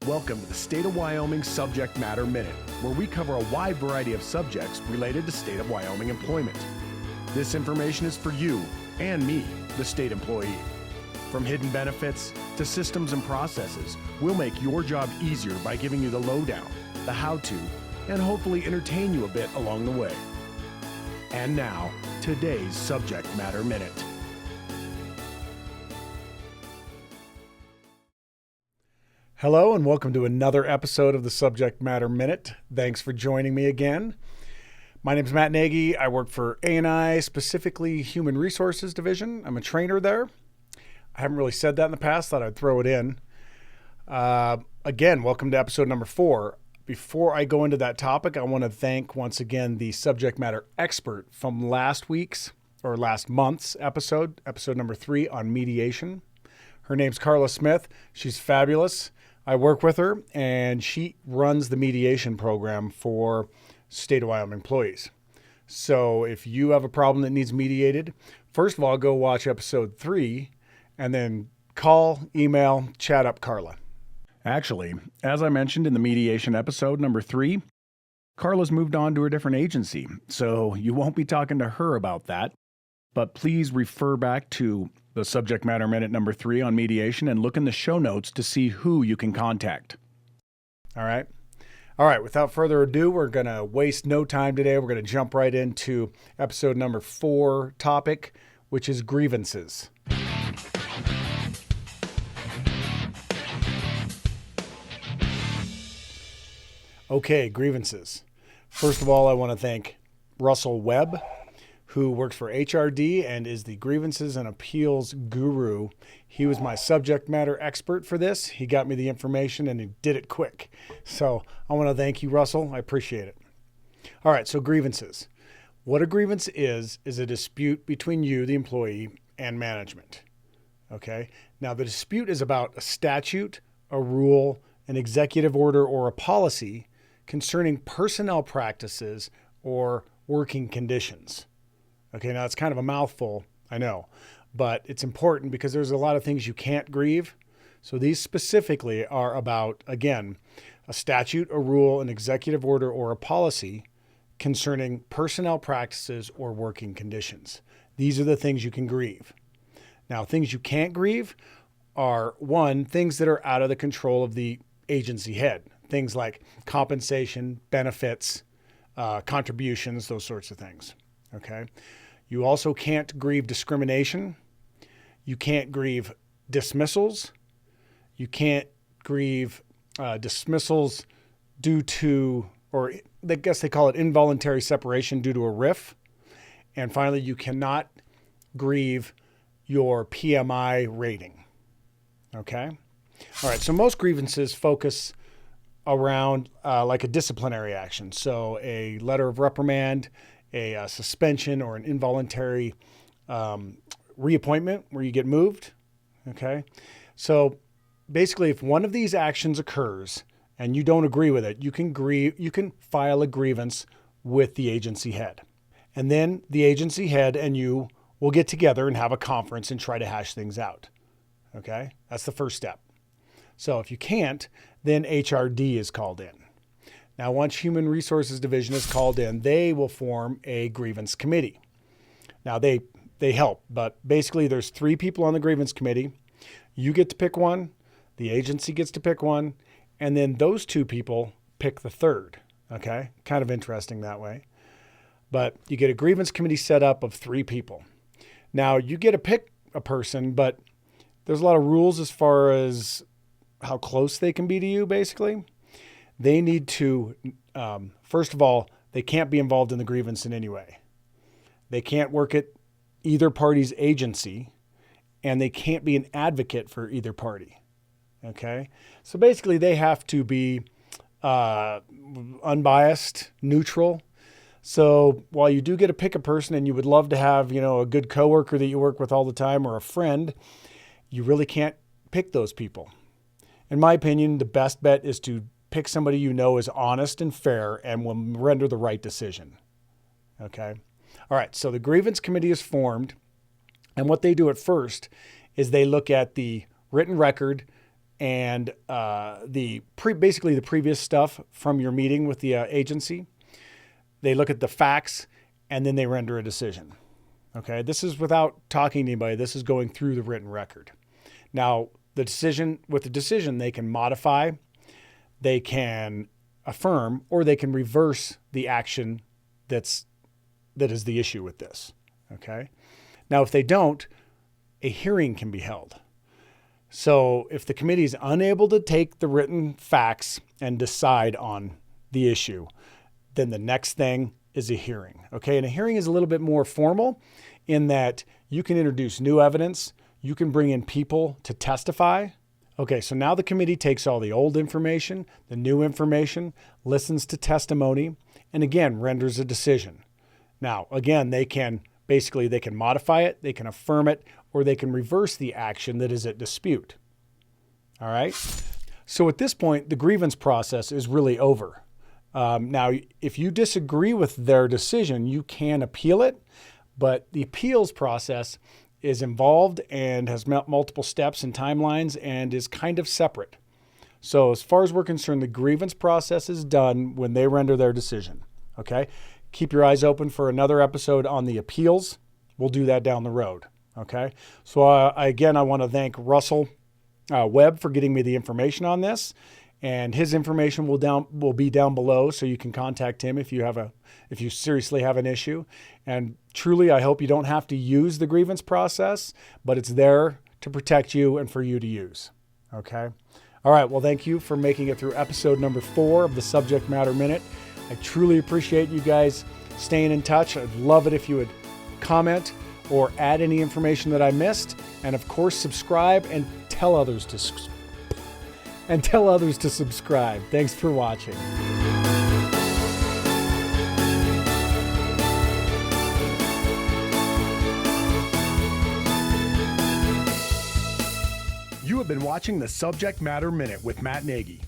Welcome to the State of Wyoming Subject Matter Minute, where we cover a wide variety of subjects related to State of Wyoming employment. This information is for you and me, the state employee. From hidden benefits to systems and processes, we'll make your job easier by giving you the lowdown, the how-to, and hopefully entertain you a bit along the way. And now, today's Subject Matter Minute. Hello and welcome to another episode of the Subject Matter Minute. Thanks for joining me again. My name is Matt Nagy. I work for A&I, specifically Human Resources Division. I'm a trainer there. I haven't really said that in the past, thought I'd throw it in. Again, welcome to episode number 4. Before I go into that topic, I want to thank once again the subject matter expert from last month's episode number 3 on mediation. Her name's Carla Smith. She's fabulous. I work with her, and she runs the mediation program for State of Wyoming employees. So if you have a problem that needs mediated, first of all, go watch episode 3, and then call, email, chat up Carla. Actually, as I mentioned in the mediation episode number 3, Carla's moved on to a different agency, so you won't be talking to her about that. But please refer back to the Subject Matter Minute number 3 on mediation and look in the show notes to see who you can contact. All right. Without further ado, we're going to waste no time today. We're going to jump right into episode number 4 topic, which is grievances. Okay, grievances. First of all, I want to thank Russell Webb, who works for HRD and is the grievances and appeals guru. He was my subject matter expert for this. He got me the information and he did it quick. So I want to thank you, Russell. I appreciate it. All right, so grievances. What a grievance is a dispute between you, the employee, and management. Okay? Now, the dispute is about a statute, a rule, an executive order, or a policy concerning personnel practices or working conditions. Okay, now it's kind of a mouthful, I know, but it's important because there's a lot of things you can't grieve. So these specifically are about, again, a statute, a rule, an executive order, or a policy concerning personnel practices or working conditions. These are the things you can grieve. Now, things you can't grieve are, 1, things that are out of the control of the agency head. Things like compensation, benefits, contributions, those sorts of things. Okay. You also can't grieve discrimination. You can't grieve dismissals. You can't grieve dismissals due to, or I guess they call it involuntary separation due to a RIF. And finally, you cannot grieve your PMI rating. Okay. All right. So most grievances focus around like a disciplinary action. So a letter of reprimand, a suspension, or an involuntary reappointment where you get moved. Okay. So basically, if one of these actions occurs and you don't agree with it, you can file a grievance with the agency head. And then the agency head and you will get together and have a conference and try to hash things out. Okay. That's the first step. So if you can't, then HRD is called in. Now, once Human Resources Division is called in, they will form a grievance committee. Now, they help, but basically there's 3 people on the grievance committee. You get to pick one, the agency gets to pick one, and then those 2 people pick the third. Okay? Kind of interesting that way. But you get a grievance committee set up of 3 people. Now, you get to pick a person, but there's a lot of rules as far as how close they can be to you, basically. They need to, first of all, they can't be involved in the grievance in any way. They can't work at either party's agency, and they can't be an advocate for either party. Okay? So basically, they have to be unbiased, neutral. So while you do get to pick a person and you would love to have, a good coworker that you work with all the time or a friend, you really can't pick those people. In my opinion, the best bet is to pick somebody you know is honest and fair and will render the right decision. Okay? All right, so the grievance committee is formed, and what they do at first is they look at the written record and basically the previous stuff from your meeting with the agency. They look at the facts and then they render a decision. Okay, this is without talking to anybody. This is going through the written record. Now, with the decision, they can modify, they can affirm, or they can reverse the action that is the issue with this. Okay. Now, if they don't, a hearing can be held. So if the committee is unable to take the written facts and decide on the issue, then the next thing is a hearing. Okay. And a hearing is a little bit more formal in that you can introduce new evidence. You can bring in people to testify. Okay. So now the committee takes all the old information, the new information, listens to testimony, and again, renders a decision. Now, again, they can modify it, they can affirm it, or they can reverse the action that is at dispute. All right. So at this point, the grievance process is really over. Now, if you disagree with their decision, you can appeal it, but the appeals process is involved and has multiple steps and timelines and is kind of separate. So as far as we're concerned, the grievance process is done when they render their decision. Okay. Keep your eyes open for another episode on the appeals. We'll do that down the road. Okay. So I want to thank Russell Webb for getting me the information on this, and his information will be down below, so you can contact him if you seriously have an issue. And truly, I hope you don't have to use the grievance process, but it's there to protect you and for you to use. Okay. All right. Well, thank you for making it through episode number 4 of the Subject Matter Minute. I truly appreciate you guys staying in touch. I'd love it if you would comment or add any information that I missed. And of course, subscribe and tell others to subscribe. Thanks for watching. You have been watching the Subject Matter Minute with Matt Nagy.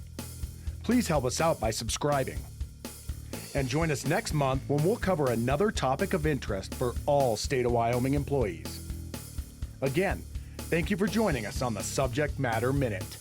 Please help us out by subscribing. And join us next month when we'll cover another topic of interest for all State of Wyoming employees. Again, thank you for joining us on the Subject Matter Minute.